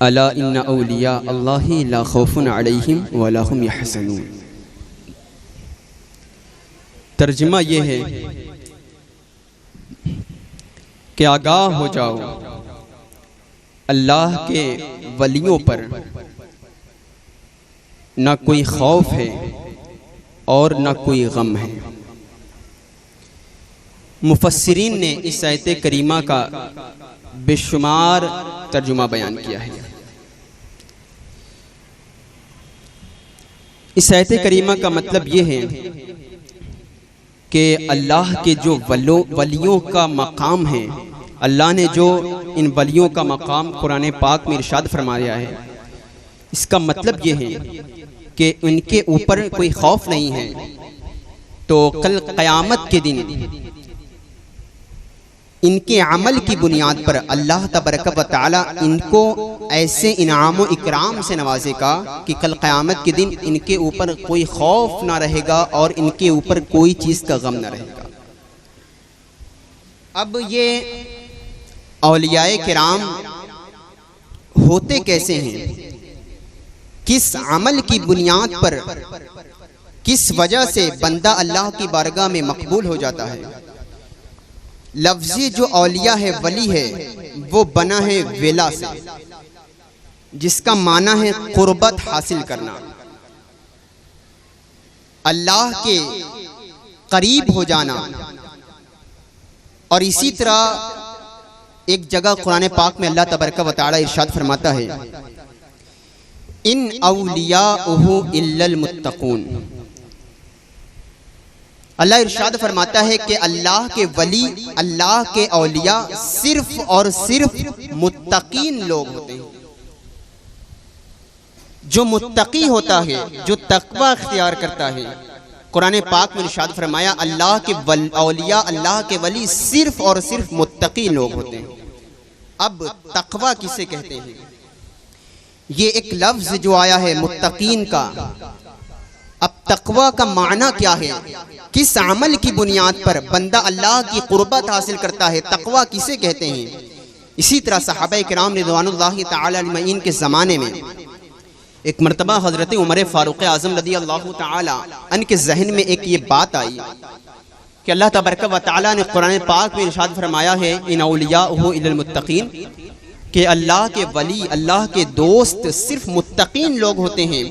अला इन्ना औलिया अल्लाहि ला खौफुन अलैहिम वला हुम यहज़नून। तर्जुमा ये है कि आगाह हो जाओ, अल्लाह के वलियों पर न कोई खौफ है और न कोई गम है। मुफस्सिरीन ने इस आयत करीमा का बेशुमार तर्जुमा बयान किया है। इस आयत करीमा का मतलब ये है कि अल्लाह के जो वलियों का मकाम है, अल्लाह ने जो इन वलियों का मकाम कुरान पाक में इरशाद फरमाया है, इसका मतलब ये है कि उनके ऊपर कोई खौफ नहीं है। तो कल क़यामत के दिन इनके अमल की बुनियाद पर अल्लाह तबारक व तआला इनको ऐसे इनाम व इकराम से नवाजेगा कि कल क़यामत के दिन इनके ऊपर कोई खौफ ना रहेगा और इनके ऊपर कोई चीज़ का गम ना रहेगा। अब ये औलियाए किराम होते कैसे हैं, किस अमल की बुनियाद पर, किस वजह से बंदा अल्लाह की बारगाह में मकबूल हो जाता है। लफ्ज़ी जो औलिया है, वली है, वो बना है वेला से, जिसका माना है कुर्बत हासिल करना, अल्लाह के करीब हो जाना। और इसी तरह एक जगह कुरान पाक में अल्लाह तबारक व तआला इरशाद फरमाता है, इन औलियाउहु इल्लल मुत्तकून। अल्लाह इरशाद फरमाता है कि अल्लाह के वली, अल्लाह के औलिया सिर्फ और सिर्फ मुत्तकीन लोग होते हैं। जो मुत्तकी होता है, जो तकवा इख्तियार करता है, कुरान पाक में इरशाद फरमाया अल्लाह के औलिया, अल्लाह के वली सिर्फ और सिर्फ मुत्तकी लोग होते हैं। अब तकवा किसे कहते हैं? ये एक लफ्ज जो आया है मुत्तकीन का, अब तकवा का माना क्या है, किस अमल की बुनियाद पर बंदा अल्लाह की कुर्बत हासिल करता है, तकवा किसे कहते हैं? इसी तरह सहाबाए किराम रिज़वानुल्लाहि तआला अलैहिम के ज़माने में एक मरतबा हज़रत उमर फ़ारूक़ आज़म रज़ियल्लाहु तआला अन्हु के जहन में एक ये बात आई कि अल्लाह तबारक व तआला ने कुरान पाक में इरशाद फरमाया है, इन औलियाउहु इल्लल मुत्तकीन, कि अल्लाह के वली, अल्लाह के दोस्त सिर्फ मुत्तकीन लोग होते हैं।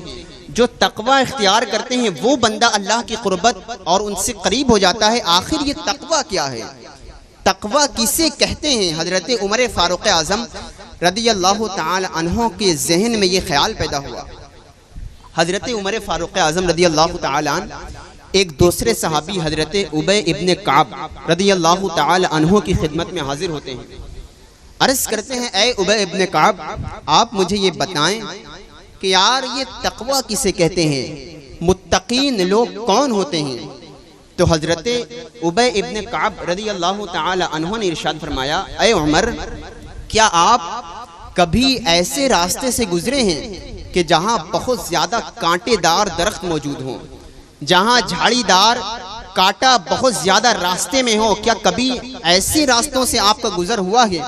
जो तकवा इख्तियार करते हैं वो बंदा अल्लाह की कुर्बत और उनसे करीब हो जाता है। आखिर ये तकवा क्या है, तकवा किसे कहते हैं? हजरत उमर फ़ारूक़ आज़म रज़ियल्लाहु तआला अन्हु के जहन में ये ख्याल पैदा हुआ। हजरत उमर फ़ारूक़ आज़म रज़ियल्लाहु तआला एक दूसरे सहाबी हजरत उबय इब्न काब रज़ियल्लाहु तआला अन्हु की खिदमत में हाजिर होते हैं। अर्ज़ करते हैं, ए उबय इब्न काब, आप मुझे ये बताएं कि यार ये तकवा किसे कहते हैं, मुत्तकीन लोग कौन होते हैं? तो हजरत उबय इब्न काब रज़ियल्लाहु तआला अन्हु ने इरशाद फरमाया, ए उमर, क्या आप कभी ऐसे रास्ते से गुजरे हैं कि जहां बहुत ज्यादा कांटेदार दरख्त मौजूद हों, जहां झाड़ीदार कांटा बहुत ज्यादा रास्ते में हो? क्या कभी ऐसे रास्तों से आपका गुजर हुआ है?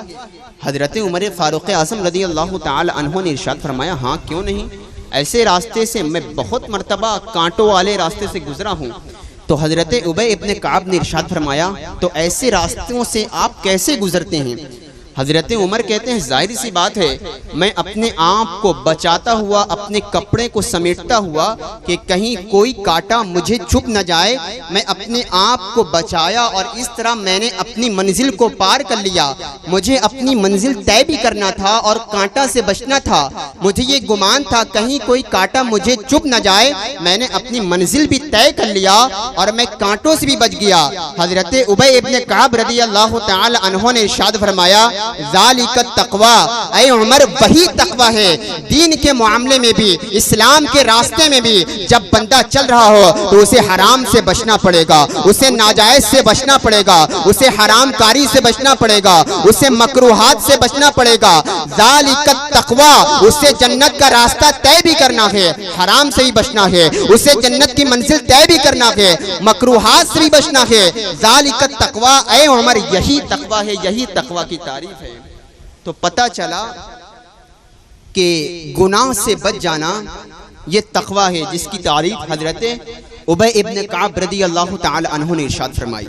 हजरत उमर फ़ारूक़ आज़म रज़ियल्लाहु तआला अन्हु ने इरशाद फरमाया, हाँ क्यों नहीं, ऐसे रास्ते से मैं बहुत मरतबा कांटों वाले रास्ते से गुजरा हूँ। तो हजरत उबय इब्न काब ने इरशाद फरमाया, तो ऐसे रास्तों से आप कैसे गुजरते हैं? हजरत उमर कहते हैं, जाहिर सी बात है, मैं अपने आप को बचाता हुआ, अपने कपड़े को समेटता हुआ कि कहीं कोई कांटा मुझे चुभ न जाए, मैं अपने आप को बचाया और इस तरह मैंने अपनी मंजिल को पार कर लिया। मुझे अपनी मंजिल तय भी करना था और कांटा से बचना था। मुझे ये गुमान था कहीं कोई कांटा मुझे चुभ न जाए, मैंने अपनी मंजिल भी तय कर लिया और मैं कांटों से भी बच गया। हजरत उबय इब्न काब रज़ियल्लाहु तआला अन्हु ने इरशाद फरमाया, ज़ालिका तक़वा, ऐ उमर, वही तक़वा है दीन के मामले में भी, इस्लाम के रास्ते में भी। जब बंदा चल रहा हो तो उसे हराम से बचना पड़ेगा, उसे नाजायज से बचना पड़ेगा, उसे हरामकारी से बचना पड़ेगा, उसे मकरूहात से बचना पड़ेगा। ज़ालिका तक़वा, उसे जन्नत का रास्ता तय भी करना है, हराम से भी बचना है, उसे जन्नत की मंजिल तय भी करना है, मकरूहात से भी बचना है। ज़ालिका तक़वा, ऐ उमर, यही तक़वा है, यही तक़वा की तारीफ है। तो पता चला कि गुनाह से बच जाना ये तकवा है, जिसकी तारीफ हजरत उबय इब्न काब रदी अल्लाह ताला अन्हु ने इरशाद फरमाई।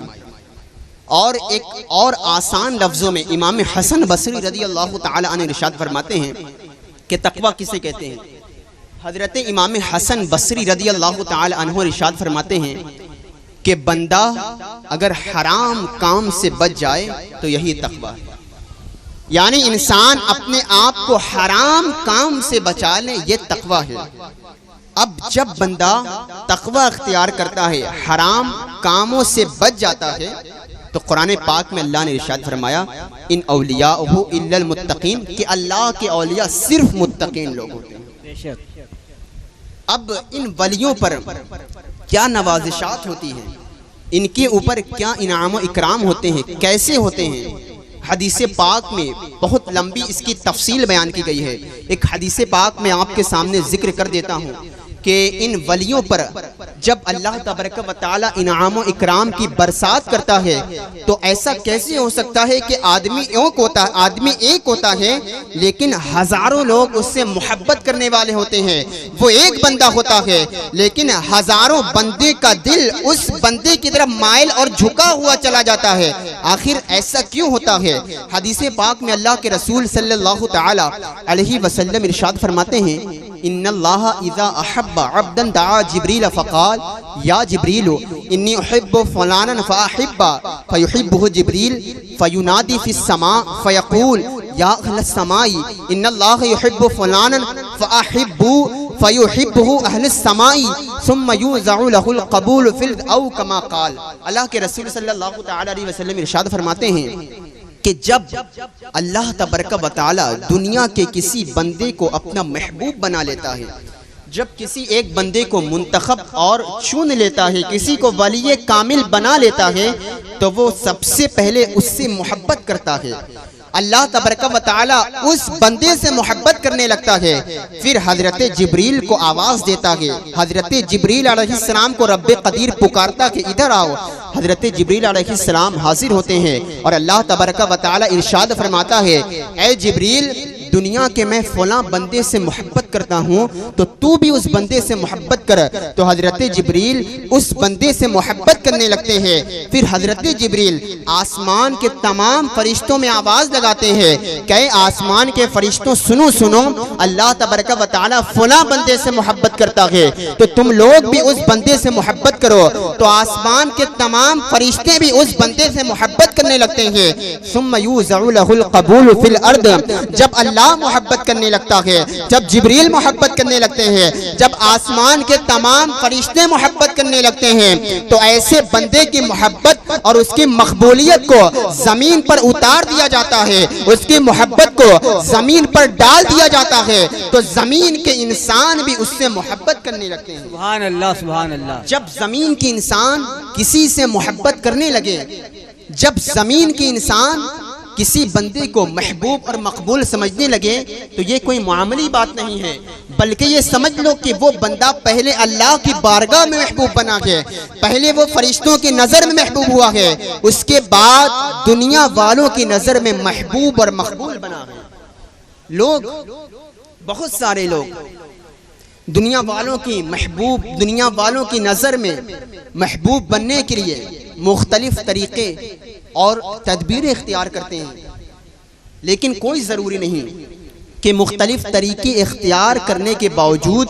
और एक और आसान लफ्जों में इमाम हसन बसरी रदी अल्लाह ताला अन्हु इरशाद फरमाते हैं कि तकवा किसे कहते हैं। हजरत इमाम हसन बसरी रदी अल्लाह ताला अन्हु इरशाद फरमाते हैं कि बंदा अगर हराम काम से बच जाए तो यही तकवा है, यानी इंसान अपने आप को हराम काम से बचा ले, ये तकवा है। अब जब बंदा तकवा अख्तियार करता है, हराम कामों से बच जाता है, तो कुरान पाक में अल्लाह ने इरशाद फरमाया इन औलियाहु इल्लल मुत्तकीन, कि अल्लाह के औलिया सिर्फ मुत्तकीन लोग होते हैं। अब इन वलियों पर क्या नवाजिशात होती हैं, इनके ऊपर क्या इनाम व इकराम होते हैं, कैसे होते हैं, हदीस पाक में बहुत लंबी इसकी तफसील बयान की गई है। एक हदीस पाक में आपके सामने जिक्र कर देता हूँ कि इन वलियों पर जब अल्लाह तबारक व तआला इनाम व इकराम की बरसात करता है, तो ऐसा कैसे हो सकता है कि आदमी एक होता है लेकिन हजारों लोग उससे मोहब्बत करने वाले होते हैं। वो एक बंदा होता है लेकिन हजारों बंदे का दिल उस बंदे की तरफ माइल और झुका हुआ चला जाता है। आखिर ऐसा क्यों होता है? हदीस पाक में अल्लाह के रसूल सल्लल्लाहु तआला अलैहि वसल्लम इरशाद फरमाते हैं इन्नल्लाह इज़ा अहब्बा अब्दन दआ जिब्रील फ़क़ाल या जिब्रील इन्नी उहिब्बु फलानन फ़अहिब्बा फ़युहिब्बुहु जिब्रील फ़युनादी फ़िस समा फ़यक़ूल या अहलस समाई इन्नल्लाह युहिब्बु फलानन फ़अहिब्बु फ़युहिब्बुहु अहलस समाई सुम्मा युज़अउ लहुल क़बूल फ़िल औ कमा क़ाल। अल्लाह के रसूल सल्लल्लाहु तआला अलैहि वसल्लम इरशाद फरमाते हैं कि जब अल्लाह तबारक व तआला दुनिया के किसी बंदे को अपना महबूब बना लेता है, जब किसी एक बंदे को मुंतखब और चुन लेता है, किसी को वली कामिल बना लेता है, तो वो सबसे पहले उससे मोहब्बत करता है। अल्लाह तबारक व तआला उस बंदे से मोहब्बत करने लगता है। फिर हजरत जिब्रील को आवाज़ देता है, हजरत जिब्रील अलैहिस्सलाम को रब्बे कदीर पुकारता कि इधर आओ। हजरत जिब्रील अलैहिस्सलाम हाजिर होते हैं और अल्लाह तबारक व तआला इरशाद फरमाता है, ऐ जिब्रील, दुनिया के मैं फलां बंदे से मोहब्बत करता हूँ, तो तू भी उस बंदे से मोहब्बत कर। तो हजरत जिब्रील उस बंदे से मोहब्बत करने लगते हैं। फिर हजरत जिब्रील आसमान के तमाम फरिश्तों में आवाज़ लगाते हैं कि आसमान के फरिश्तों सुनो सुनो, अल्लाह तबारक व तआला फलां बंदे से मोहब्बत करता है, तो तुम लोग भी उस बंदे से मोहब्बत करो। तो आसमान के तमाम फरिश्ते भी उस बंदे से मोहब्बत करने लगते हैं। सुम्मा युज़अउ लहुल क़बूल फ़िल अर्द, जब अल्लाह मोहब्बत करने लगता है, जब जिब्रील मोहब्बत करने लगते हैं, जब आसमान के तमाम फरिश्ते मोहब्बत करने लगते हैं, तो ऐसे बंदे की मोहब्बत और उसकी मकबूलियत को जमीन पर उतार दिया जाता है, उसकी मोहब्बत को जमीन पर डाल दिया जाता है, तो जमीन के इंसान भी उससे मोहब्बत करने लगते हैं। सुभान अल्लाह, सुभान अल्लाह। जब जमीन के इंसान किसी से मोहब्बत करने लगे, जब जमीन के इंसान किसी बंदे को महबूब और मकबूल समझने लगे, तो ये कोई मामूली बात नहीं है, बल्कि ये समझ लो कि वो बंदा पहले अल्लाह की बारगाह में महबूब बना है, पहले वो फरिश्तों की नज़र में महबूब हुआ है, उसके बाद दुनिया वालों की नज़र में महबूब और मकबूल बना है। लोग, बहुत सारे लोग दुनिया वालों की महबूब, दुनिया वालों की नज़र में महबूब बनने के लिए मुख्तलिफ तरीक़े और तदबीरें इख्तियार करते हैं, लेकिन कोई ज़रूरी नहीं कि मुख्तलिफ तरीक़े इख्तियार करने के बावजूद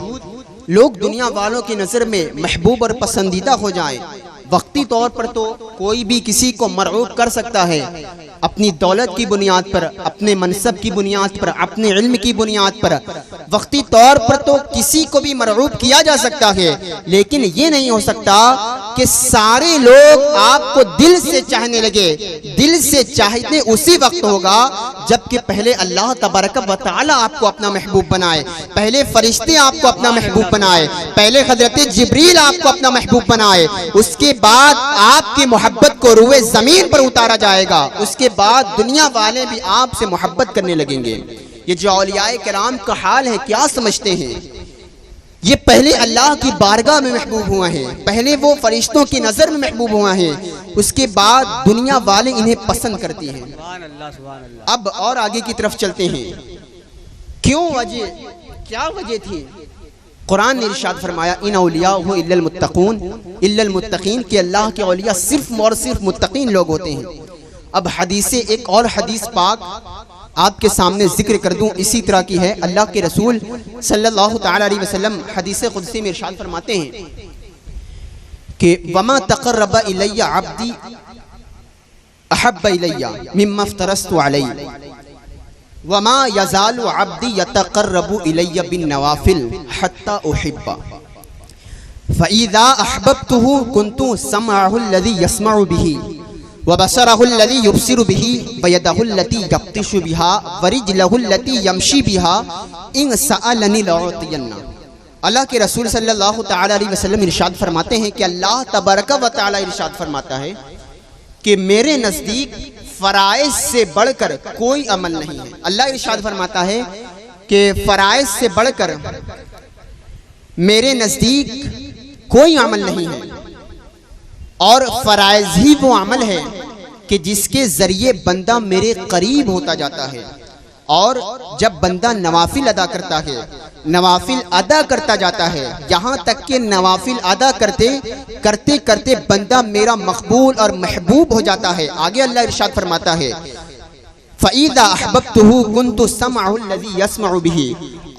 लोग दुनिया वालों की नज़र में महबूब और पसंदीदा हो जाएं। वक्ती तौर पर तो कोई भी किसी को मरऊब कर सकता है, अपनी दौलत की बुनियाद पर, अपने मनसब की बुनियाद पर, अपने इल्म की बुनियाद पर वक्ती तौर पर तो किसी को भी मरऊब किया जा सकता है, लेकिन ये नहीं हो सकता कि सारे लोग आपको दिल से चाहने लगे। दिल से चाहते उसी वक्त होगा जबकि पहले अल्लाह तबारक व तआला आपको अपना महबूब बनाए, पहले फरिश्ते आपको अपना महबूब बनाए, पहले हजरत जिब्रील आपको अपना महबूब बनाए, उसके बाद आपकी मोहब्बत को रूए जमीन पर उतारा जाएगा, उसके बाद दुनिया वाले भी आपसे मोहब्बत करने लगेंगे। ये जो औलियाए किराम का हाल है, क्या समझते हैं? ये पहले अल्लाह की बारगाह में महबूब हुआ है, पहले वो फरिश्तों की नज़र में महबूब हुआ है, उसके बाद दुनिया वाले इन्हें पसंद करती हैं। अब और आगे की तरफ चलते हैं क्यों वजह, क्या वजह थी? कुरान ने इरशाद फरमाया इन औलियाहु इल्लल मुत्तकीन, कि अल्लाह के औलिया सिर्फ और सिर्फ मुत्तकीन लोग होते हैं। अब हदीसे, एक और हदीस पाक आपके सामने जिक्र कर दूं, इसी तरह की है। अल्लाह के रसूल सल्लल्लाहु तआला अलैहि वसल्लम हदीसे कुदसी में इरशाद फरमाते हैं कि वमा तक़र्रबा इलैया अब्दी अहब्बा इलैया मिम्मा इफ्तरस्तु अलैहि वमा यज़ालु अब्दी यतक़र्रबु इलैया बिन नवाफिल हत्ता उहिब्बा फ़इज़ा अहबब्तुहु कुन्तु समअहु अल्लज़ी यस्मअु बिही व बसरहु अल्लज़ी युबसिरु बिही व यदहु अल्लती यब्तिशु बिहा व रिजलहु अल्लती यमशी बिहा इन सअलनी लअतियन्ना। अल्लाह के रसूल सल्लल्लाहु तआला अलैहि वसल्लम इरशाद फरमाते हैं कि अल्लाह तबारक व तआला इरशाद फरमाता है कि मेरे नज़दीक फ़राइज़ से बढ़कर कोई अमल नहीं है। अल्लाह इरशाद फरमाता है कि फ़राइज़ से बढ़कर मेरे नज़दीक कोई अमल नहीं है, और फ़राइज़ ही वो अमल है कि जिसके ज़रिए बंदा मेरे करीब होता जाता है। और जब बंदा नवाफिल अदा करता है, नवाफिल अदा करता जाता है, यहाँ तक कि नवाफिल अदा करते करते करते बंदा मेरा मकबूल और महबूब हो जाता है। आगे अल्लाह इरशाद फरमाता है फ़इज़ा अहबब्तुहु कुन्तु समअहु अल्लज़ी यस्मअु बिही,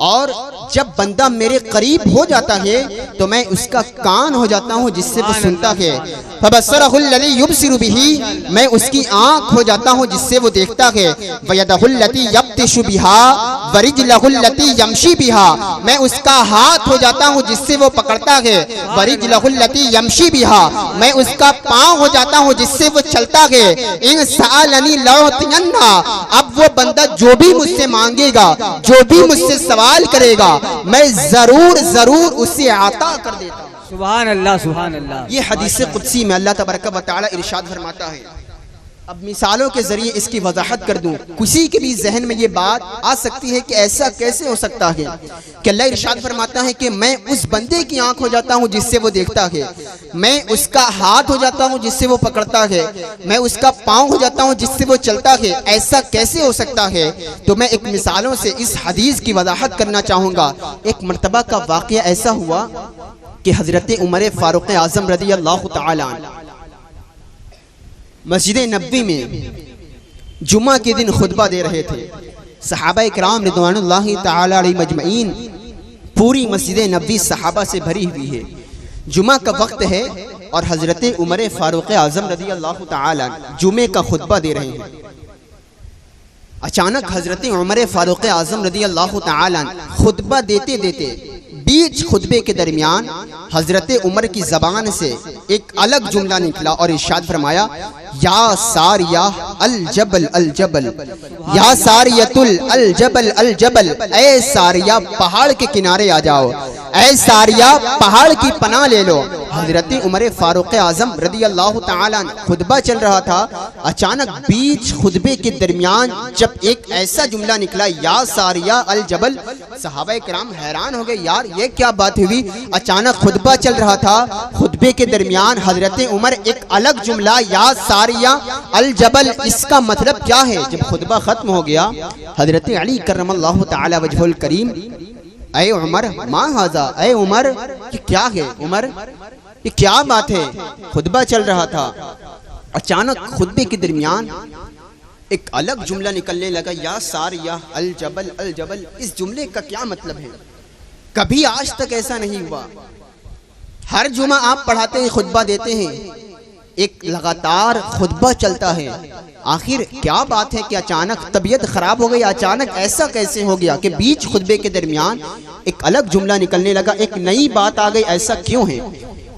और जब बंदा मेरे करीब हो जाता है तो मैं उसका कान हो जाता हूँ जिससे वो सुनता है। फबसरहु अल्लज़ी युबसिरु बिही, मैं उसकी आँख हो जाता हूँ जिससे वो देखता है। व यदहु अल्लती यब्तिशु बिहा व रिजलहु अल्लती यमशी बिहा, मैं उसका हाथ हो जाता हूँ जिससे वो पकड़ता है। व रिजलहु अल्लती यमशी बिहा, मैं उसका पाँव हो जाता हूँ जिससे वो चलता है। इन सअलनी लअतियन्ना, अब वो बंदा जो भी मुझसे मांगेगा, जो भी मुझसे सवाल करेगा, मैं जरूर जरूर उसे आता कर देता हूं। सुभान अल्लाह, सुभान अल्लाह। ये हदीस कुदसी में अल्लाह तबारक व तआला इरशाद फरमाता है। अब मिसालों के जरिए इसकी वजाहत कर दूं, किसी के भी जहन में ये बात आ सकती है कि ऐसा कैसे हो सकता है कि अल्लाह इरशाद फरमाता है कि मैं उस बंदे की आंख हो जाता हूं जिससे वो देखता है, मैं उसका हाथ हो जाता हूं जिससे वो पकड़ता है, मैं उसका पाँव हो जाता हूं जिससे वो चलता है। ऐसा कैसे हो सकता है? तो मैं एक मिसालों से इस हदीस की वजाहत करना चाहूँगा। एक मरतबा का वाक़या ऐसा हुआ कि हज़रत उमर फारूक आज़म रज़ी अल्लाह तआला अन्हु मस्जिद नबवी में जुम्मा के दिन खुतबा दे रहे थे। सहाबा इकराम रिदवानुल्लाहि तआला अलैहिम अजमईन, पूरी मस्जिद नबवी सहाबा से भरी हुई है। जुम्मा का वक्त है और हज़रत उमर फारूक आज़म रज़ी अल्लाह तआला जुमे का खुतबा दे रहे हैं। अचानक हज़रत उमर फारूक आज़म रज़ी अल्लाह तआला खुतबा देते देते बीच खुतबे के दरमियान हज़रत उमर की ज़बान से एक अलग जुमला निकला और इरशाद फरमाया या सारिया अल जबल अल जबल, या सारियतुल अल जबल अल जबल, ऐ सारिया पहाड़ के किनारे आ जाओ, ऐ सारिया पहाड़ की पनाह ले लो। हज़रत उमर फारूक आज़म रज़ी अल्लाह तआला खुतबा चल रहा था, अचानक बीच खुतबे के दरमियान जब एक ऐसा जुमला निकला या सारिया अल जबल, सहाबा किराम हैरान हो गए, यार ये क्या बात हुई? अचानक खुतबा चल रहा था, खुतबे के दरमियान हज़रत उमर एक अलग जुमला या सारिया अल जबल, इसका मतलब क्या है? जब खुतबा खत्म हो गया, हज़रत अली करमल्लाहु तआला वजहुल करीम, ऐ उमर मा हाज़ा, ऐ उमर ये क्या है? उमर ये क्या बात है? खुतबा चल रहा था, अचानक खुतबे के दरमियान एक अलग जुमला निकलने लगा या सारिया अल जबल अल जबल। इस जुमले का क्या मतलब है? कभी आज तक ऐसा नहीं हुआ। हर जुमा आप पढ़ाते हैं, खुतबा देते हैं, एक लगातार खुतबा चलता है। आखिर क्या बात है कि अचानक तबीयत खराब हो गई? अचानक ऐसा कैसे हो गया कि बीच खुतबे के दरमियान एक अलग जुमला निकलने लगा, एक नई बात आ गई? ऐसा क्यों है?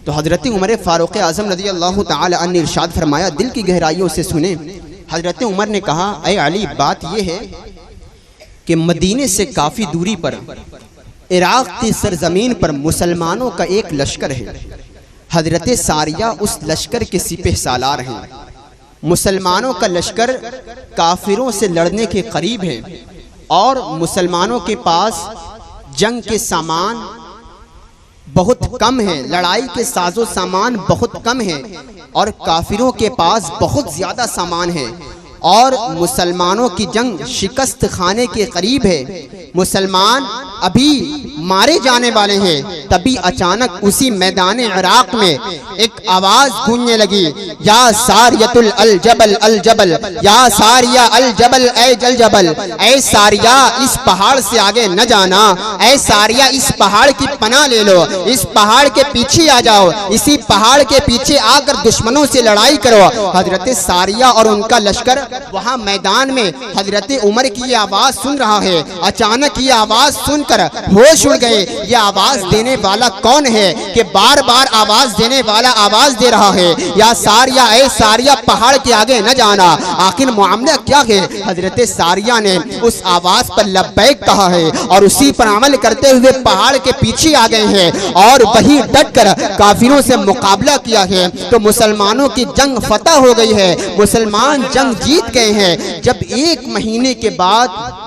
तो हज़रत उमर फारूक आज़म रज़ी अल्लाह तआला अन्हु ने इरशाद फरमाया, दिल की गहराइयों से सुने। हज़रत उमर ने कहा, ऐ अली, बात यह है कि मदीने से काफ़ी दूरी पर इराक़ की सरजमीन पर मुसलमानों का एक लश्कर है। हज़रत सारिया उस लश्कर के सिपह सालार हैं। मुसलमानों का लश्कर काफिरों से लड़ने के करीब है और मुसलमानों के पास जंग के सामान बहुत कम है, लड़ाई के साजो सामान बहुत कम है, और काफिरों के पास बहुत ज़्यादा सामान है, और मुसलमानों की जंग शिकस्त खाने के करीब है। मुसलमान अभी मारे जाने वाले हैं, तभी अचानक उसी मैदान इराक में एक आवाज गूंजने लगी, या सारियतुल अल जबल, या सारिया अल जबल ए जल जबल, ए सारिया इस पहाड़ से आगे न जाना, ए सारिया इस पहाड़ की पनाह ले लो, इस पहाड़ के पीछे आ जाओ, इसी पहाड़ के पीछे आकर दुश्मनों से लड़ाई करो। हजरत सारिया और उनका लश्कर वहां मैदान में हजरत उमर की ये आवाज सुन रहा है। अचानक ये आवाज सुनकर होश उड़ गए। ये आवाज देने वाला कौन है कि बार बार आवाज देने वाला आवाज दे रहा है, या सारिया ए सारिया पहाड़ के आगे न जाना। आखिर मामला क्या है? हजरत सारिया ने उस आवाज पर लब्बैक कहा है और उसी पर अमल करते हुए पहाड़ के पीछे आ गए हैं और वही डट कर काफिरों से मुकाबला किया है। तो मुसलमानों की जंग फतह हो गई है, मुसलमान जंग जीत गए हैं। जब 1 महीने के बाद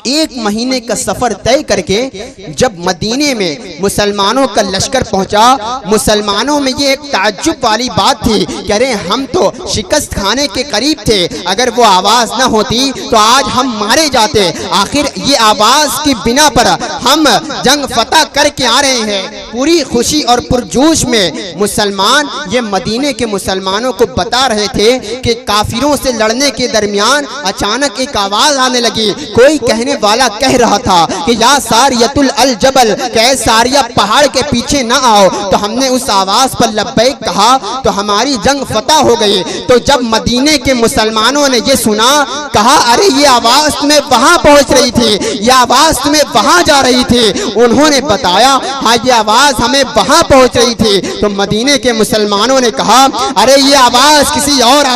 1 महीने का सफर तय करके जब मदीने में मुसलमानों का लश्कर पहुंचा, मुसलमानों में ये एक ताज्जुब वाली बात थी कि अरे हम तो शिकस्त खाने के करीब थे, अगर वो आवाज ना होती तो आज हम मारे जाते। आखिर ये आवाज की बिना पर हम जंग फतह करके आ रहे हैं। पूरी खुशी और पुरजोश में मुसलमान ये मदीने के मुसलमानों को बता रहे थे कि काफिरों से लड़ने के दरमियान अचानक एक आवाज आने लगी। कोई कहने वाला कह रहा था कि या सारियतुल अल जबल, कह सारिया पहाड़ के पीछे ना आओ। तो हमने उस आवाज पर लब्बैक कहा तो हमारी जंग फतह हो गई। तो जब मदीने के मुसलमानों ने ये सुना, कहा अरे ये आवाज तुम्हें वहां पहुंच रही थी, ये आवाज तुम्हें वहां जा रही थी। उन्होंने बताया हाँ ये आवाज हमें वहां पहुंच रही थी। तो मदीने के मुसलमानों ने कहा अरे ये आवाज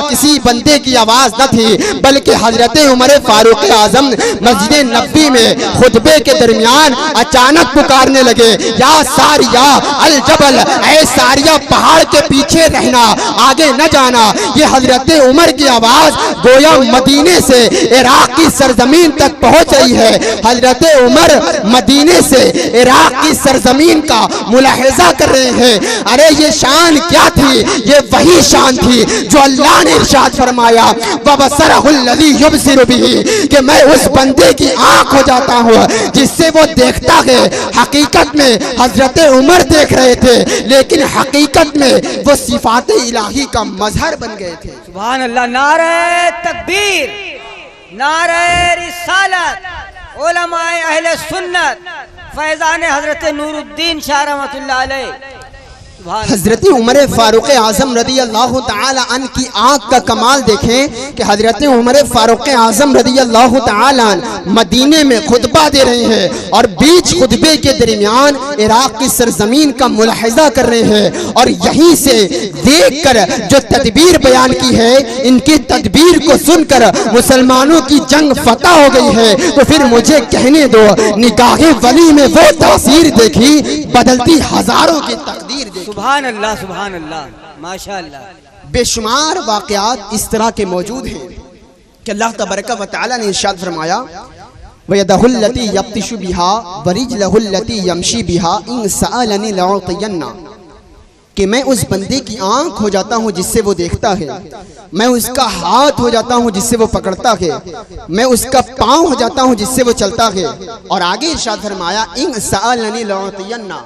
किसी बंदे की आवाज न थी, बल्कि हजरत उमर फारूक आजम मस्जिद नबी में खुतबे के दरमियान अचानक पुकारने लगे, या सारिया अल जबल, ऐ सारिया पहाड़ के पीछे रहना, आगे न जाना। ये हजरत उमर की आवाज गोया मदीने से इराक की सरजमीन तक पहुंच रही है। हजरत उमर मदीने से इराक की सरजमीन का मुलाहिजा कर रहे हैं। अरे ये शान क्या थी? ये वही शान थी जो अल्लाह ने इरशाद फरमाया, वबसरहुल्लज़ी युबसिरु बिही, कि मैं उस बंदे की आंख हो जाता हूँ जिससे वो देखता है। हकीकत में हजरत उमर देख रहे थे, लेकिन हकीकत में वो सिफात इलाही का मजहर बन गए थे। सुभान अल्लाह। नारे तकबीर, नारे रिसालत, उलमाए अहले सुन्नत, फैजान हजरत नूरुद्दीन शाह रहमतुल्लाह अलैह। हजरत उमर फारूक आजम रदी अल्लाह ताला अन की आंख का कमाल देखें कि हजरत उमर फारूक आजम रदी अल्लाह ताला अन मदीने में खुतबा दे रहे हैं और बीच खुतबे के दरमियान इराक की सरजमीन का मुलाहिजा कर रहे हैं। और यहीं से देखकर जो तदबीर बयान की है, इनकी तदबीर को सुनकर मुसलमानों की जंग फतह हो गई है। तो फिर मुझे कहने दो, निगाहे वली में वो तासीर देखी, बदलती हजारों की तकदीर देखी। सुभान अल्लाह, सुभान अल्लाह, माशाअल्लाह। बेशुमार वाक़यात इस तरह के मौजूद हैं कि अल्लाह तबारक व तआला ने इरशाद फरमाया, वयदहुल्लती यब्तिशु बिहा वरिजलहुल्लती यमशी बिहा इन सअलनी लउतियन्ना, कि मैं उस बंदे की आंख हो जाता हूँ जिससे वो देखता है, मैं उसका हाथ हो जाता हूँ जिससे वो पकड़ता है, मैं उसका पाँव हो जाता हूँ जिससे वो चलता है। और आगे इरशाद फरमाया, इन सअलनी लउतियन्ना,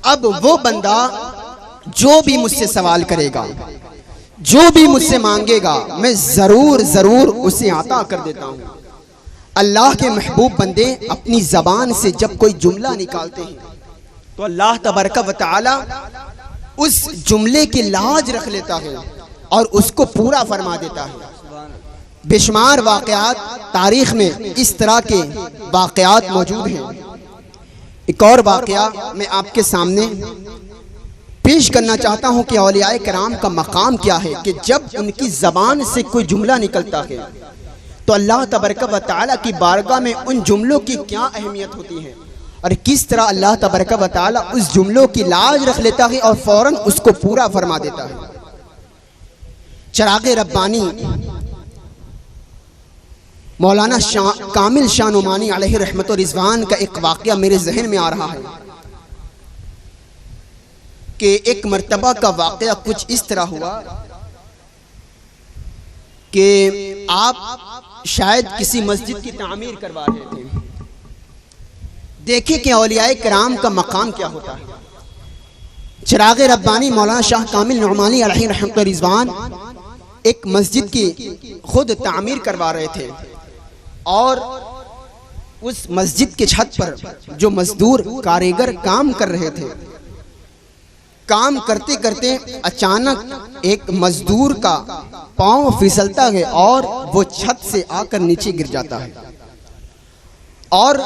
अब वो बंदा जो भी मुझसे सवाल करेगा, जो भी मुझसे मांगेगा, मैं जरूर जरूर उसे अता कर देता हूँ। अल्लाह के महबूब बंदे अपनी जबान से जब कोई जुमला निकालते हैं तो अल्लाह तबारक व तआला उस जुमले की लाज रख लेता है और उसको पूरा फरमा देता है। बेशुमार वाक़यात तारीख में इस तरह के वाक़यात मौजूद हैं। एक और वाक़या मैं आपके सामने पेश करना चाहता हूं कि औलियाए किराम का मकाम क्या है, कि जब उनकी ज़बान से कोई जुमला निकलता है तो अल्लाह तबारक व तआला की बारगाह में उन जुमलों की क्या अहमियत होती है और किस तरह अल्लाह तबारक व तआला उस जुमलों की लाज रख लेता है और फौरन उसको पूरा फरमा देता है। चिराग़ रब्बानी मौलाना कामिल शाह नुमानी अलैहि रहमत व रिज़वान का एक वाक़या मेरे जहन में आ रहा है कि एक मर्तबा का वाक़या कुछ इस तरह हुआ कि आप शायद किसी मस्जिद की तामीर करवा रहे थे। देखे कि औलियाए किराम का मकाम क्या होता है। चिराग रब्बानी मौलाना शाह कामिल नौमानी अलैहि रहमत व रिज़वान एक मस्जिद की खुद तामीर करवा रहे थे और उस मस्जिद के छत पर जो मजदूर कारीगर काम कर रहे थे, काम करते करते अचानक एक मजदूर का पांव फिसलता है और वो छत से आकर नीचे गिर जाता है और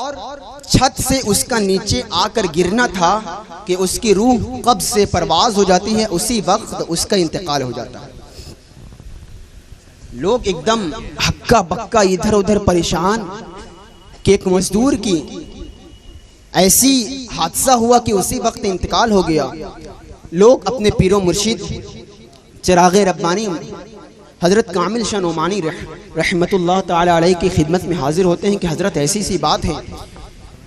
छत से उसका नीचे आकर गिरना था कि उसकी रूह कब्ज़ से परवाज हो जाती है, उसी वक्त उसका इंतकाल हो जाता है। लोग एकदम हक्का बक्का इधर उधर परेशान कि एक मजदूर की ऐसी हादसा हुआ कि उसी वक्त इंतकाल हो गया। लोग अपने पीरो मुर्शिद चिराग रब्बानी हज़रत कामिल शाह नौमानी रहमतुल्लाह ताला अलैहि की खिदमत में हाजिर होते हैं कि हज़रत ऐसी सी बात है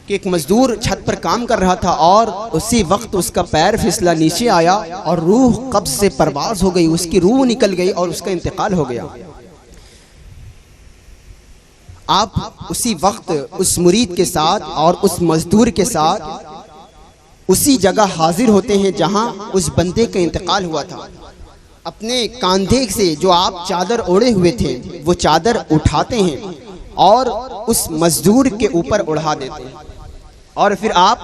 कि एक मजदूर छत पर काम कर रहा था और उसी वक्त उसका पैर फिसला, नीचे आया और रूह कब्ज़ से परवाज हो गई, उसकी रूह निकल गई और उसका इंतकाल हो गया। आप उसी वक्त उस मुरीद के साथ और उस मजदूर के साथ उसी जगह हाजिर होते हैं जहां उस बंदे का इंतकाल हुआ था। अपने कांधे से जो आप चादर ओढ़े हुए थे वो चादर उठाते हैं और उस मजदूर के ऊपर उड़ा देते हैं और फिर आप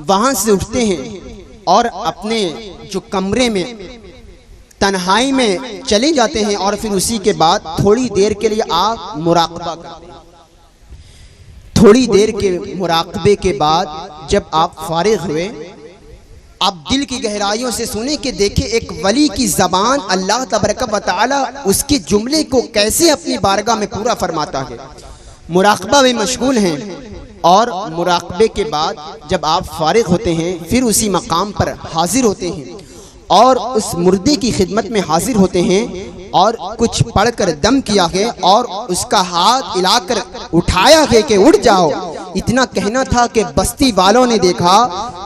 वहां से उठते हैं और अपने जो कमरे में तन्हाई में चले जाते हैं और फिर उसी के बाद थोड़ी देर के लिए आप मुराकबा करते हैं। थोड़ी देर के मुराकबे के बाद जब आप फारिग हुए, आप दिल की गहराइयों से सुने कि देखे एक वली की ज़बान अल्लाह तबारक व तआला उसके जुमले को कैसे अपनी बारगाह में पूरा फरमाता है। मुराकबा में मशगूल हैं और मुराकबे के बाद जब आप फारिग होते हैं फिर उसी मकाम पर हाजिर होते हैं और उस मुर्दे की खिदमत में हाजिर होते हैं और कुछ पढ़कर दम किया है और उसका हाथ हिलाकर उठाया है कि उठ जाओ। इतना कहना था कि बस्ती वालों ने देखा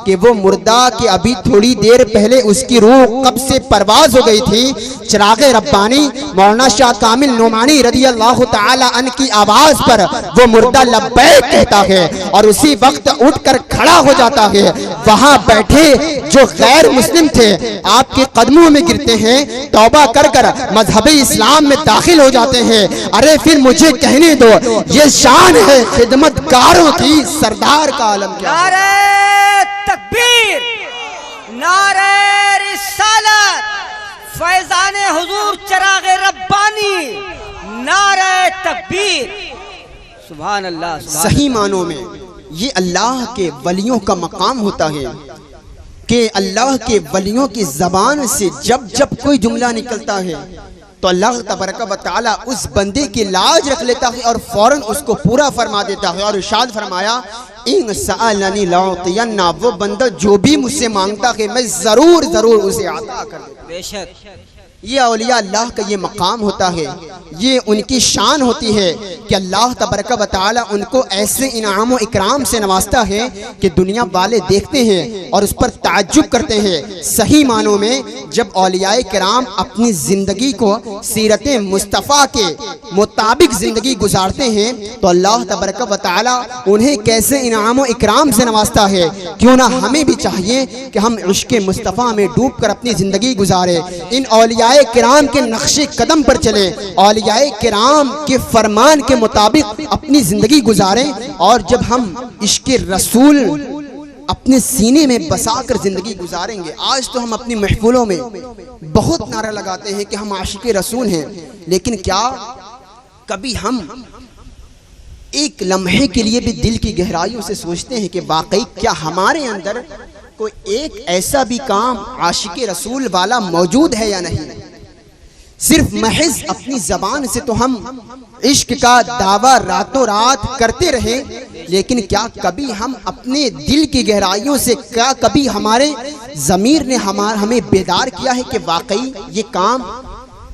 कि वो मुर्दा कि अभी थोड़ी देर पहले उसकी रूह कब से परवाज हो गई थी। चिराग रब्बानी मौलाना शाह कामिल नौमानी रज़ियल्लाहु ताला अन्हु की आवाज पर वो मुर्दा लब्बैक कहता है और उसी वक्त उठकर खड़ा हो जाता है। वहां बैठे जो गैर मुस्लिम थे आपके कदमों में गिरते हैं, तौबा कर कर मजहब इस्लाम में दाखिल हो जाते हैं। अरे फिर मुझे कहने दो, ये शान है खिदमतगारों की, सरदार का आलम क्या। नारे तकबीर, नारे रिसालत, फैजाने हुजूर चिराग रब्बानी, नारे तकबीर। सुभान अल्लाह। सही मानों में ये अल्लाह के वलियों का मकाम होता है कि अल्लाह के वलियों की ज़बान से जब जब कोई जुमला निकलता है तो अल्लाह तबारक व तआला उस बंदे की लाज रख लेता है और फौरन उसको पूरा फरमा देता है। और इरशाद फरमाया, इन सअलनी लअतियन्ना, वो बंदा जो भी मुझसे मांगता है मैं जरूर जरूर उसे अता कर दूंगा। बेशक ये औलिया अल्लाह का ये मकाम होता है, ये उनकी शान होती है कि अल्लाह तबारक व तआला उनको ऐसे इनाम व इकराम से नवाजता है कि दुनिया वाले देखते हैं और उस पर ताज्जुब करते हैं। सही मानों में जब औलियाए किराम अपनी ज़िंदगी को सीरत मुस्तफ़ा के मुताबिक ज़िंदगी गुजारते हैं तो अल्लाह तबारक व तआला उन्हें कैसे इनाम व इकराम से नवाजता है। क्यों ना हमें भी चाहिए कि हम इश्क़ मुस्तफ़ा में डूब कर अपनी ज़िंदगी गुजारें, इन औलिया किराम के नक्शे कदम पर चले, औलियाए किराम के फरमान के मुताबिक अपनी जिंदगी गुजारें। और जब हम इश्क़ रसूल अपने सीने में बसाकर जिंदगी गुजारेंगे। आज तो हम अपनी महफिलों में बहुत नारा लगाते हैं कि हम आशिक़ रसूल हैं, लेकिन क्या कभी हम एक लम्हे के लिए भी दिल की गहराइयों से सोचते हैं कि वाकई क्या हमारे अंदर कोई एक ऐसा भी काम आशिक़ रसूल वाला मौजूद है या नहीं। सिर्फ महज अपनी ज़बान से तो हम इश्क का दावा रातों रात करते रहे, लेकिन क्या कभी हम अपने दिल की गहराइयों से, क्या कभी हमारे ज़मीर ने हमें बेदार किया है कि वाकई ये काम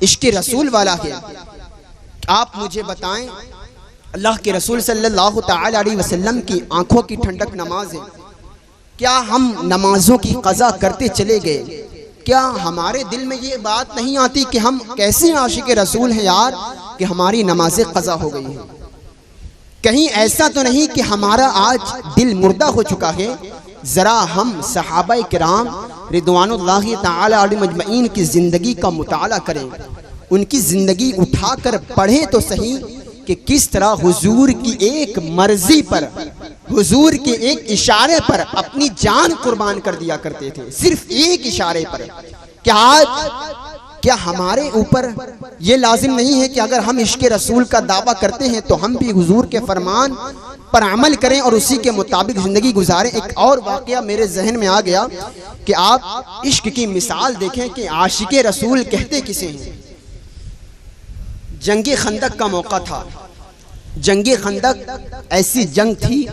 इश्क रसूल वाला है। आप मुझे बताएं, अल्लाह के रसूल सल्लल्लाहु ताला अलैहि वसल्लम की आंखों की ठंडक नमाज है, क्या हम नमाजों की क़ज़ा करते चले गए? क्या हमारे दिल में ये बात नहीं आती कि हम कैसे आशिक़ रसूल हैं यार कि हमारी नमाज़ें क़ज़ा हो गई हैं? कहीं ऐसा तो नहीं कि हमारा आज दिल मुर्दा हो चुका है। ज़रा हम सहाबाए किराम रिदवानुल्लाहि ताला अलैहिम अजमईन की ज़िंदगी का मुताला करें, उनकी ज़िंदगी उठाकर पढ़ें तो सही कि किस तरह हुजूर की एक मर्जी पर, हुजूर के एक इशारे पर अपनी जान कुर्बान कर दिया करते थे, सिर्फ एक इशारे पर। क्या हमारे ऊपर ये लाजिम नहीं है कि अगर हम इश्क़ रसूल का दावा करते हैं तो हम भी हुजूर के फरमान पर अमल करें और उसी के मुताबिक ज़िंदगी गुजारें। एक और वाक़या मेरे जहन में आ गया कि आप इश्क की मिसाल देखें कि आशिक़ रसूल कहते किसे हैं। जंग खंदक का मौका था। जंग खंदक ऐसी जंग थी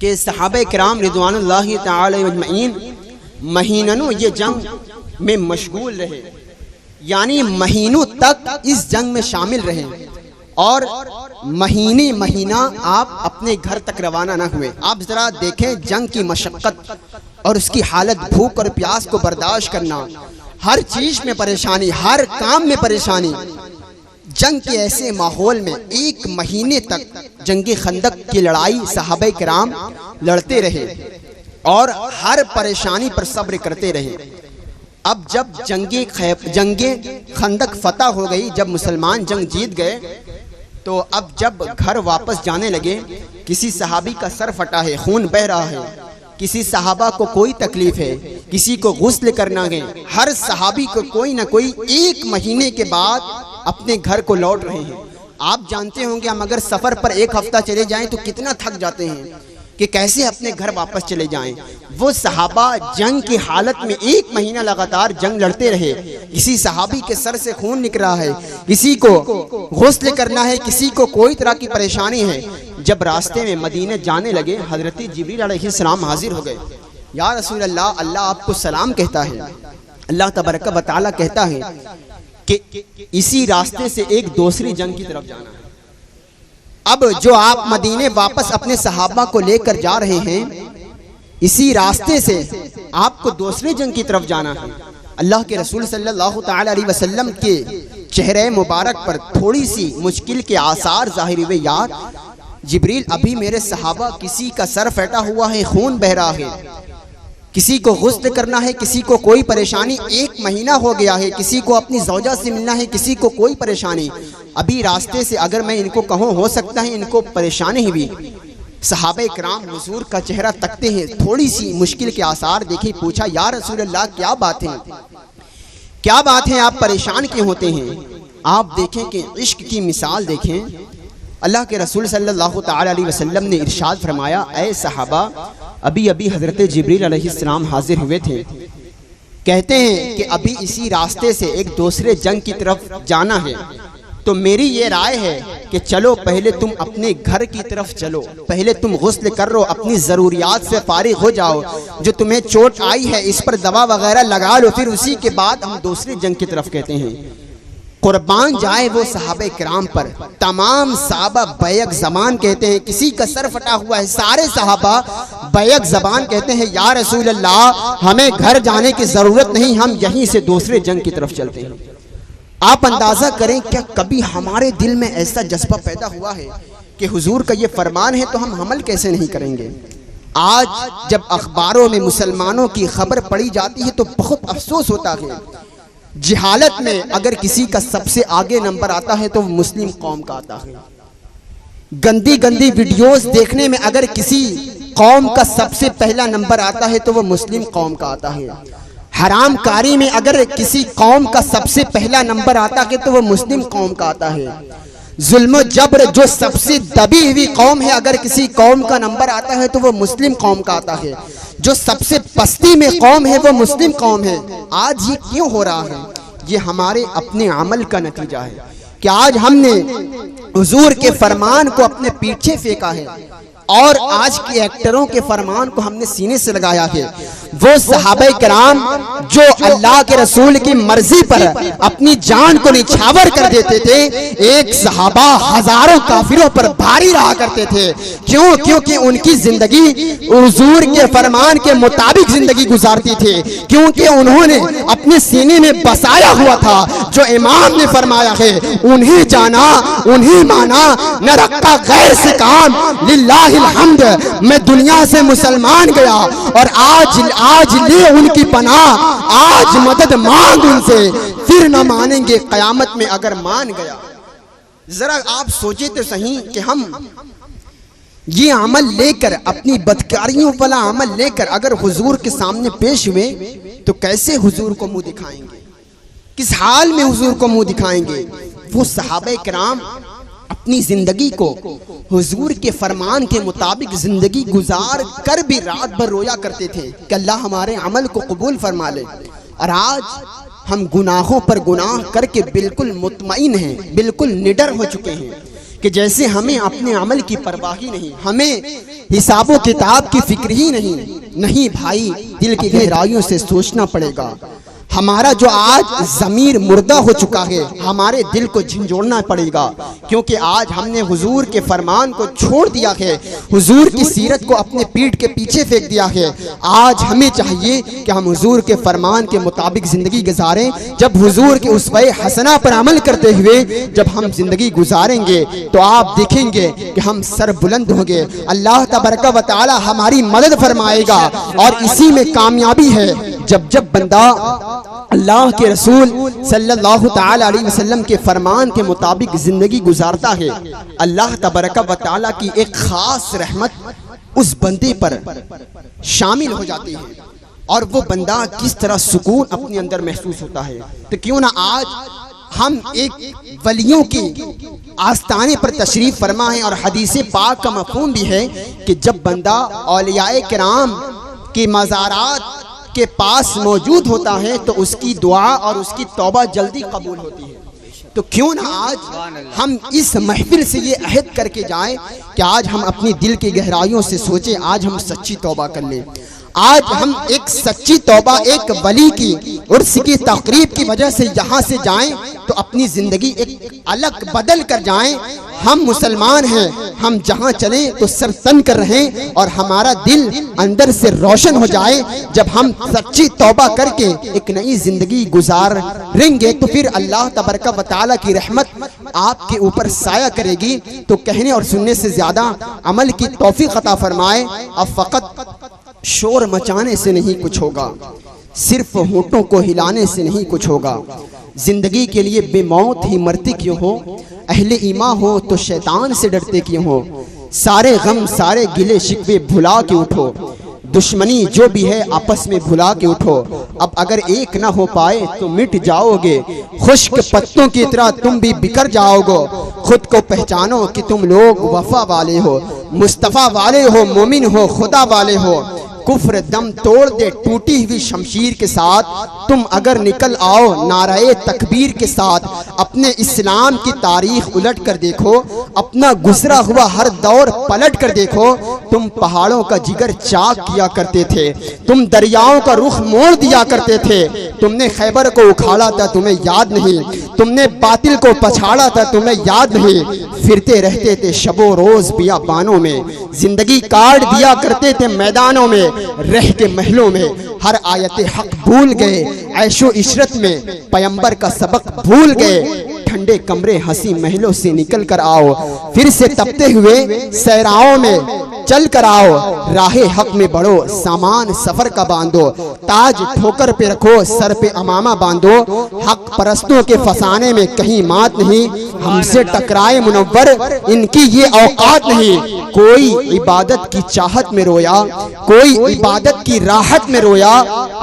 कि सहाबे किराम रिदवानुल्लाहि ताला अजमईन महीनों ये जंग में मशगूल रहे, यानी महीनों तक इस जंग में शामिल रहे और महीना आप अपने घर तक रवाना ना हुए। आप जरा देखें जंग की मशक्क़त और उसकी हालत, भूख और प्यास को बर्दाश्त करना, हर चीज में परेशानी, हर काम में परेशानी। जंग के ऐसे माहौल में 1 महीने तक जंग खंदक की लड़ाई सहाबे किराम लड़ते रहे और हर परेशानी पर सब्र करते रहे। अब जब जंगे खंदक फतह हो गई, जब मुसलमान जंग जीत गए, तो अब जब घर वापस जाने लगे, किसी सहाबी का सर फटा है, खून बह रहा है, किसी सहाबा को कोई तकलीफ है, किसी को गुस्ल करना है, हर सहाबी को कोई ना कोई 1 महीने के बाद अपने घर को लौट रहे हैं। आप जानते होंगे हम अगर सफ़र पर 1 हफ्ता चले जाएं तो कितना थक जाते हैं कि कैसे अपने घर वापस चले जाएं। वो सहाबा जंग की हालत में 1 महीना लगातार जंग लड़ते रहे। किसी सहाबी के सर से खून निकल रहा है, किसी को गुस्ल करना है, किसी को कोई तरह की परेशानी है। जब रास्ते में मदीने जाने लगे, हजरत जिब्रील अलैहिस्सलाम हाजिर हो गए। या रसूल अल्लाह, अल्लाह आपको सलाम कहता है, अल्लाह तबारक व तआला कहता है कि इसी रास्ते से एक दूसरी जंग की तरफ जाना है। अब जो आप मदीने वापस अपने सहाबा को लेकर जा रहे हैं, इसी रास्ते से आपको दूसरे जंग की तरफ जाना है। अल्लाह के रसूल सल्लल्लाहु ताला अलैहि वसल्लम के चेहरे मुबारक पर थोड़ी सी मुश्किल के आसार जाहिर हुए। यार जिब्रील, अभी मेरे सहाबा किसी का सर फटा हुआ है, खून बह रहा है, किसी को गुस्ल करना है, किसी को कोई परेशानी, 1 महीना हो गया है, किसी को अपनी ज़ौजा से मिलना है, किसी को कोई परेशानी। अभी रास्ते से अगर मैं इनको कहूँ, हो सकता है इनको परेशानी भी। सहाबे किराम हुजूर का चेहरा तकते हैं, थोड़ी सी मुश्किल के आसार देखे, पूछा या रसूल अल्लाह क्या बात है, क्या बात है, आप परेशान क्यों होते हैं। आप देखें कि इश्क की मिसाल देखें। अल्लाह के रसूल सल्लल्लाहु ताला अलैहि वसल्लम ने इरशाद फरमाया, ऐ सहाबा, अभी अभी हजरत जिब्रील अलैहिस्सलाम हाजिर हुए थे, कहते हैं कि अभी इसी रास्ते से एक दूसरे जंग की तरफ जाना है, तो मेरी ये राय है कि चलो पहले तुम अपने घर की तरफ चलो, पहले तुम गुस्ल कर लो, अपनी ज़रूरियात से फारिग हो जाओ, जो तुम्हें चोट आई है इस पर दवा वगैरह लगा लो, फिर उसी के बाद हम दूसरी जंग की तरफ। कहते हैं कुर्बान जाए वो सहाबे किराम पर, तमाम सहाबा बैक ज़बान कहते हैं, किसी का सर फटा हुआ है, सारे सहाबा बैक ज़बान कहते हैं या रसूल अल्लाह, हमें घर जाने की ज़रूरत नहीं, हम यहीं से दूसरे जंग की तरफ चलते हैं। आप अंदाज़ा करें, क्या कभी हमारे दिल में ऐसा जज्बा पैदा हुआ है कि हुजूर का ये फरमान है तो हम अमल कैसे नहीं करेंगे। आज जब अखबारों में मुसलमानों की खबर पड़ी जाती है तो बहुत अफसोस होता है। जिहालत में अगर किसी का सबसे आगे नंबर आता है तो वो मुस्लिम कौम का आता है। गंदी गंदी वीडियोस देखने में अगर किसी कौम का सबसे पहला नंबर आता है तो वो मुस्लिम कौम का आता है। हराम कारी में अगर किसी कौम का सबसे पहला नंबर आता है तो वो मुस्लिम कौम का आता है। जुल्म जबर जो सबसे दबी हुई कौम है, अगर किसी कौम का नंबर आता है तो वो मुस्लिम कौम का आता है। जो सबसे पस्ती में कौम है वो मुस्लिम कौम है। आज ये क्यों हो रहा है? ये हमारे अपने अमल का नतीजा है कि आज हमने हुजूर के फरमान को अपने पीछे फेंका है और आज के एक्टरों के फरमान को हमने सीने से लगाया है। वो सहाबे कराम जो अल्लाह के रसूल की मर्जी पर अपनी जान को निछावर कर देते थे, एक सहाबा हजारों काफिरों पर भारी रहा करते थे। क्यों? क्योंकि उनकी जिंदगी हुजूर के फरमान के मुताबिक जिंदगी गुजारती थी, क्योंकि उन्होंने अपने सीने में बसाया हुआ था जो इमाम ने फरमाया है, उन्हें जाना उन्हें माना, न रखा गैर से काम, लिल्लाहिल हम्द। मैं दुनिया से मुसलमान गया और आज ले उनकी पनाह, आज मदद मांग उनसे, फिर न मानेंगे कयामत में अगर मान गया। जरा आप सोचे तो सही कि हम ये अमल लेकर, अपनी बदकारियों वाला अमल लेकर अगर हुजूर के सामने पेश हुए तो कैसे हुजूर को मुंह दिखाएंगे, किस हाल में हुजूर को मुंह दिखाएंगे। वो सहाबे किराम अपनी जिंदगी को हुजूर के फरमान के मुताबिक जिंदगी गुजार कर भी रात भर रोया करते थे कि अल्लाह हमारे अमल को कबूल फरमा ले। और आज हम गुनाहों पर गुनाह करके बिल्कुल मुतमईन हैं, बिल्कुल निडर हो चुके हैं कि जैसे हमें अपने अमल की परवाह ही नहीं, हमें हिसाबो किताब की फिक्र ही नहीं। नहीं भाई, दिल की गहराइयों से सोचना पड़ेगा। हमारा जो आज ज़मीर मुर्दा हो चुका है, हमारे दिल को झंझोड़ना पड़ेगा, क्योंकि आज हमने हुजूर के फरमान को छोड़ दिया है, हुजूर की सीरत को अपने पीठ के पीछे फेंक दिया है। आज हमें चाहिए कि हम हुजूर के फरमान के मुताबिक ज़िंदगी गुजारें। जब हुजूर के उस्वे हसना पर अमल करते हुए जब हम जिंदगी गुजारेंगे तो आप देखेंगे कि हम सर बुलंद होंगे, अल्लाह तबारक व तआला हमारी मदद फरमाएगा। और इसी में कामयाबी है, जब बंदा अल्लाह के रसूल सल्लल्लाहु तआला अलैहि वसल्लम के फरमान के मुताबिक जिंदगी गुजारता है, अल्लाह तबारक व तआला की एक खास रहमत उस बंदे पर शामिल हो जाती है और वो बंदा किस तरह सुकून अपने अंदर महसूस होता है। तो क्यों ना आज हम एक वलियों की आस्ताने पर तशरीफ फरमा है और हदीस पाक का मफ़हूम भी है कि जब बंदा औलियाए किराम के मज़ारात के पास मौजूद होता है तो उसकी दुआ और उसकी तौबा जल्दी कबूल होती है। तो क्यों ना आज हम इस महफिल से ये अहद करके जाएं कि आज हम अपनी दिल की गहराइयों से सोचें, आज हम सच्ची तौबा कर लें। आज हम एक सच्ची तौबा एक वली की उर्स की तकरीब की वजह से यहाँ से जाएं तो अपनी जिंदगी एक अलग बदल कर जाएं। हम मुसलमान हैं, हम जहाँ चलें तो सर तन कर रहें और हमारा दिल अंदर से रोशन हो जाए। जब हम सच्ची तौबा करके एक नई जिंदगी गुजारेंगे तो फिर अल्लाह तबारक व तआला की रहमत आपके ऊपर साया करेगी। तो कहने और सुनने से ज्यादा अमल की तौफीक अता फरमाए। अब फकत शोर मचाने से नहीं कुछ होगा, सिर्फ होठों को हिलाने से नहीं कुछ होगा। जिंदगी के लिए बेमौत ही मरते क्यों हो, अहले ईमान हो तो शैतान से डरते क्यों हो। सारे गम सारे गिले शिकवे भुला के उठो, दुश्मनी जो भी है आपस में भुला के उठो। अब अगर एक ना हो पाए तो मिट जाओगे, खुश्क पत्तों की तरह तुम भी बिखर जाओगे। खुद को पहचानो कि तुम लोग वफा वाले हो, मुस्तफ़ा वाले हो, मोमिन हो, खुदा वाले हो। कुफ्र दम तोड़ दे टूटी हुई शमशीर के साथ, तुम अगर निकल आओ नाराए तकबीर के साथ। अपने इस्लाम की तारीख उलट कर देखो, अपना गुजरा हुआ हर दौर पलट कर देखो। तुम पहाड़ों का जिगर चाक किया करते थे, तुम दरियाओं का रुख मोड़ दिया करते थे। तुमने खैबर को उखाड़ा था, तुम्हें याद नहीं। तुमने बातिल को पछाड़ा था, तुम्हें याद नहीं। फिरते रहते थे शबो रोज बियाबानों में, जिंदगी काट दिया करते थे मैदानों में, रह के महलों में। हर आयत हक भूल गए, ऐशो इशरत में पैगंबर का सबक भूल गए। ठंडे कमरे हंसी महलों से निकल कर आओ, फिर से तपते हुए सहराओं में चल कर आओ। राहे हक में बढ़ो, सामान सफर का बांधो, ताज ठोकर पे रखो, सर पे अमामा बांधो। हक परस्तों के फसाने में कहीं मात नहीं, हमसे टकराए मुनव्वर इनकी ये औकात नहीं। कोई इबादत की चाहत में रोया, कोई इबादत की राहत में रोया।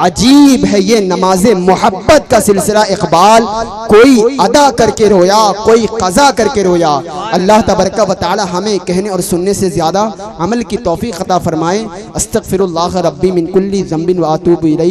अजीब है ये नमाज़े मोहब्बत का सिलसिला इकबाल, कोई अदा करके रोया, कोई कज़ा करके रोया। अल्लाह तबारक व तआला हमें कहने और सुनने से ज्यादा अमल की तौफीक अता फरमाए। अस्तगफिरुल्लाह रब्बी मिन कुल्ली ज़ंबिन व अतूबु इलैह।